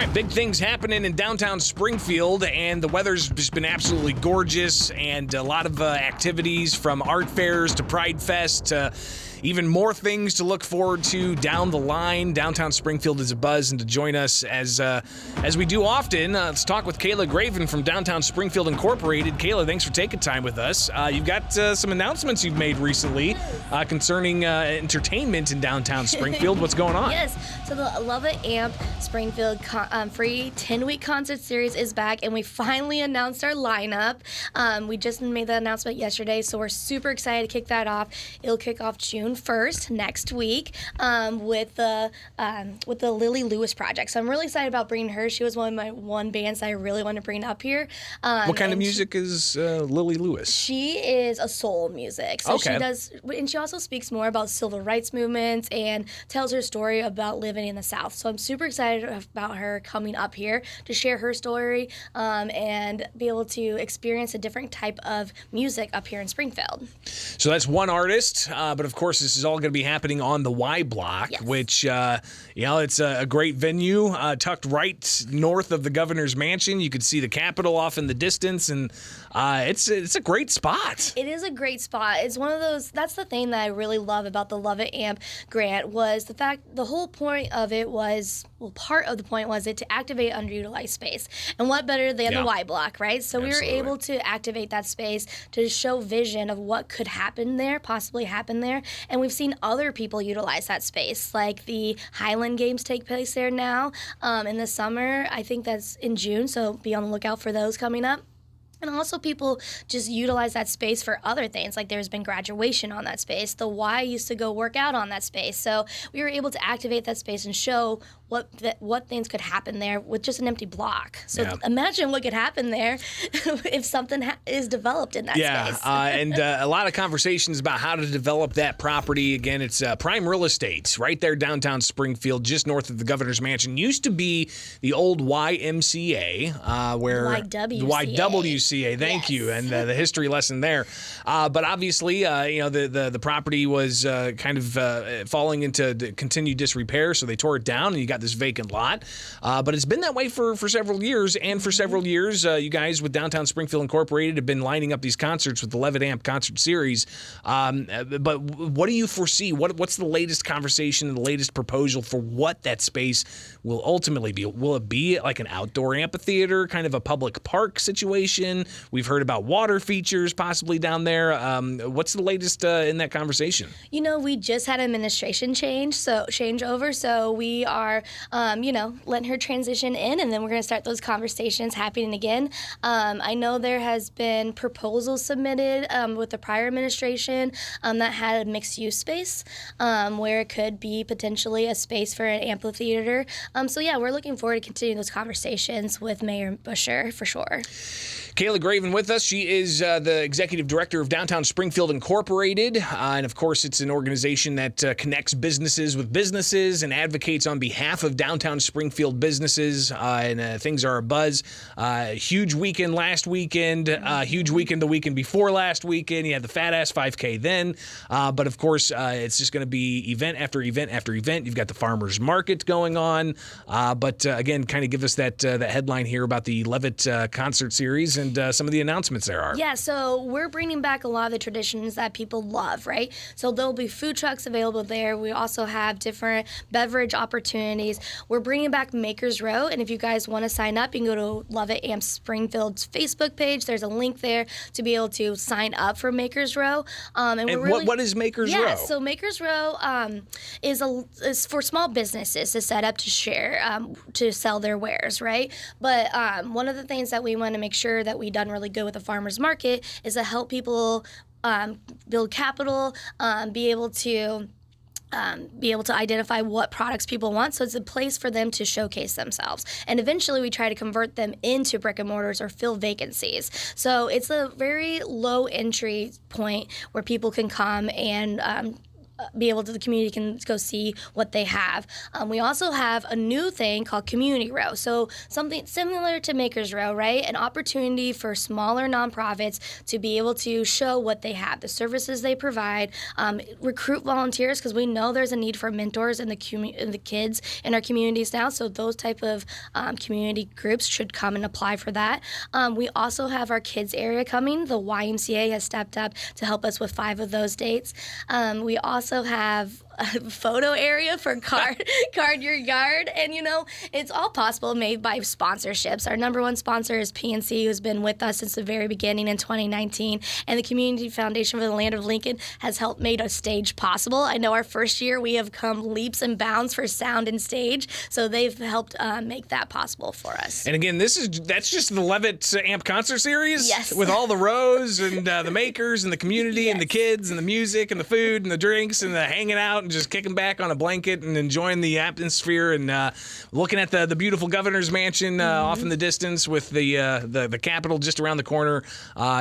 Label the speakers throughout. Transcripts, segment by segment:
Speaker 1: right, big things happening in downtown Springfield, and the weather's just been absolutely gorgeous, and a lot of activities from art fairs to Pride Fest to even more things to look forward to down the line. Downtown Springfield is abuzz, and to join us as we do often, let's talk with Kayla Graven from Downtown Springfield Incorporated. Kayla, thanks for taking time with us. You've got some announcements you've made recently concerning entertainment in downtown Springfield. What's going on?
Speaker 2: Yes, so the Love It Amp Springfield free 10-week concert series is back, and we finally announced our lineup. We just made the announcement yesterday, so we're super excited to kick that off. It'll kick off June 1st next week with the Lily Lewis project. So I'm really excited about bringing her. She was one of my bands I really want to bring up here.
Speaker 1: What kind of music is Lily Lewis?
Speaker 2: She is a soul music. So
Speaker 1: okay.
Speaker 2: She does, and she also speaks more about civil rights movements and tells her story about living in the South. So I'm super excited about her coming up here to share her story and be able to experience a different type of music up here in Springfield.
Speaker 1: So that's one artist, but of course this is all going to be happening on the Y Block,
Speaker 2: yes.
Speaker 1: which, it's a great venue tucked right north of the governor's mansion. You could see the Capitol off in the distance, and it's a great spot.
Speaker 2: It is a great spot. It's one of those, that's the thing that I really love about the Love It Amp grant was the whole point of it was, part of the point was it to activate underutilized space. And what better than the Y Block, right? So
Speaker 1: Absolutely.
Speaker 2: We were able to activate that space to show vision of what could happen there, possibly happen there. And we've seen other people utilize that space, like the Highland Games take place there now in the summer. I think that's in June, so be on the lookout for those coming up. And also people just utilize that space for other things, like there's been graduation on that space. The Y used to go work out on that space. So we were able to activate that space and show what things could happen there with just an empty block. So imagine what could happen there if something is developed in that space.
Speaker 1: And a lot of conversations about how to develop that property. Again, it's prime real estate right there downtown Springfield, just north of the governor's mansion. Used to be the old YMCA, where YWCA. Thank you, and the history lesson there. But obviously, the property was kind of falling into continued disrepair, so they tore it down, and you got this vacant lot. But it's been that way for several years, and for several years, you guys with Downtown Springfield Incorporated have been lining up these concerts with the Love It Amp concert series. But what do you foresee? What's the latest conversation and the latest proposal for what that space will ultimately be? Will it be like an outdoor amphitheater, kind of a public park situation? We've heard about water features possibly down there. What's the latest in that conversation?
Speaker 2: We just had administration changeover, so we are, letting her transition in, and then we're going to start those conversations happening again. I know there has been proposals submitted with the prior administration that had a mixed-use space where it could be potentially a space for an amphitheater. We're looking forward to continuing those conversations with Mayor Busher for sure.
Speaker 1: Kayla Graven with us. She is the executive director of Downtown Springfield Incorporated. And of course, it's an organization that connects businesses with businesses and advocates on behalf of downtown Springfield businesses. And things are abuzz. Huge weekend last weekend, huge weekend the weekend before last weekend. You had the Fat Ass 5K then. But of course, it's just going to be event after event after event. You've got the farmers market going on. But again, kind of give us that headline here about the Levitt concert series and some of the announcements there are.
Speaker 2: Yeah, so we're bringing back a lot of the traditions that people love, right? So there'll be food trucks available there. We also have different beverage opportunities. We're bringing back Makers Row, and if you guys want to sign up, you can go to Love It Amp Springfield's Facebook page. There's a link there to be able to sign up for Makers Row.
Speaker 1: What is Makers Row?
Speaker 2: Yeah, so Makers Row is for small businesses to set up to share, to sell their wares, right? But one of the things that we want to make sure that we've done really good with the farmers market is to help people build capital, be able to identify what products people want. So it's a place for them to showcase themselves. And eventually we try to convert them into brick and mortars or fill vacancies. So it's a very low entry point where people can come and the community can go see what they have. We also have a new thing called Community Row. So something similar to Maker's Row, right? An opportunity for smaller nonprofits to be able to show what they have, the services they provide, recruit volunteers, because we know there's a need for mentors in the kids in our communities now. So those type of community groups should come and apply for that. We also have our kids area coming. The YMCA has stepped up to help us with 5 of those dates. We also have a photo area for card your yard, and it's all possible made by sponsorships. Our number one sponsor is PNC, who's been with us since the very beginning in 2019, and the Community Foundation for the Land of Lincoln has helped made a stage possible. I know our first year we have come leaps and bounds for sound and stage, so they've helped make that possible for us.
Speaker 1: And again, that's just the Levitt Amp Concert Series?
Speaker 2: Yes.
Speaker 1: With all the rows and the makers and the community
Speaker 2: Yes.
Speaker 1: and the kids and the music and the food and the drinks and the hanging out and just kicking back on a blanket and enjoying the atmosphere and looking at the beautiful governor's mansion off in the distance with the Capitol just around the corner.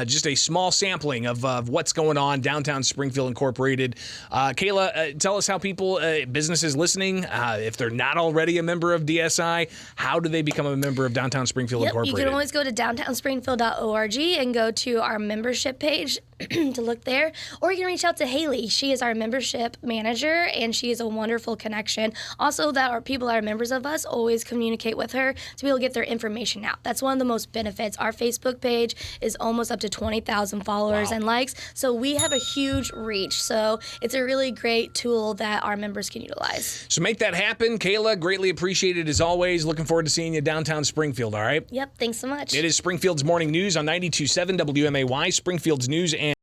Speaker 1: Just a small sampling of what's going on downtown Springfield Incorporated. Kayla, tell us how people, businesses listening, if they're not already a member of DSI, how do they become a member of Downtown Springfield Incorporated?
Speaker 2: You can always go to downtownspringfield.org and go to our membership page to look there, or you can reach out to Haley. She is our membership manager, and she is a wonderful connection. Also, that our people that are members of us always communicate with her to be able to get their information out. That's one of the most benefits. Our Facebook page is almost up to 20,000 followers and likes, so we have a huge reach. So it's a really great tool that our members can utilize.
Speaker 1: So make that happen. Kayla, greatly appreciated as always. Looking forward to seeing you downtown Springfield, all right?
Speaker 2: Yep, thanks so much.
Speaker 1: It is Springfield's Morning News on 92.7 WMAY, Springfield's news and